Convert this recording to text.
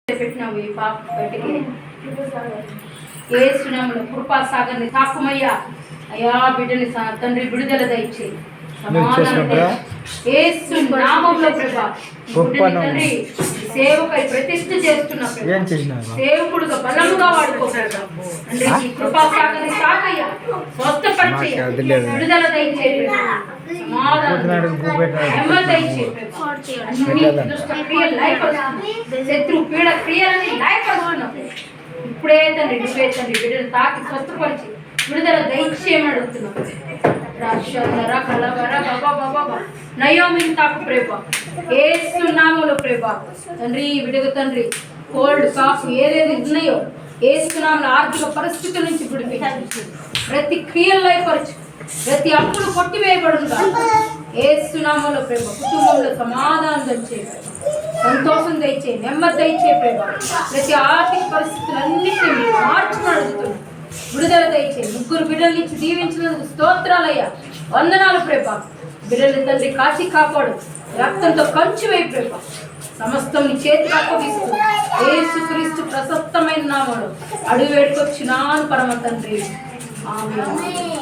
పెట్టినావు ఈ పాప బయటికి ఏసునామములో కృపా సాగర్ని తాకుమయ్యా. అయ్యా బిడ్డని తండ్రి విడుదల దయచేయి. యేసు నామములో ప్రభా తండ్రి సేవకై ప్రతిష్ఠ చేస్తున్నా సేవకుడుగా బలముగా వాడుకోగలరా అంటే ఈ కృపా సాగర్ని తాకయ్యా, స్వస్థపరిచేయ, విడుదల దయచేయి, శత్రు పీడ క్రియలని లయపరుస్తున్నప్పుడు ఇప్పుడే తండ్రి నువ్వే తండ్రి బిడ్డను తాకి స్వస్థపరిచి విడుదల దయచేయమని అడుగుతున్నావు. నయోమిని తాకు ప్రేమ యేసు నామములో ప్రేమ తండ్రి విడుదల తండ్రి కోల్డ్ కాఫ్ ఏదేది ఉన్నాయో యేసు నామములో ఆర్థిక పరిస్థితుల నుంచి విడిపించు, ప్రతి క్రియలు లయపరచు, ప్రతి అప్పులు కొట్టివేయబడుగా యేసు నామములో ప్రేమ కుటుంబంలో సమాధానం దయచే, సంతోషం దయచే, నెమ్మది దయచే ప్రేమ, ప్రతి ఆర్థిక పరిస్థితులన్నింటినీ మార్చుకుని అడుగుతున్నాను. విడుదల దయచే, ముగ్గురు బిడ్డల నుంచి దీవించినందుకు స్తోత్రాలయ్యా, వందనాలు ప్రేమ. బిడ్డల తండ్రి కాచి కాపాడు, రక్తంతో కంచి వేయి ప్రేమ, సమస్తం నీ చేతికి అప్పగిస్తూ యేసుక్రీస్తు ప్రశస్తమైన నామములో అడుగు వేడుకొచ్చినాను పరమ తండ్రి. ఆమేన్.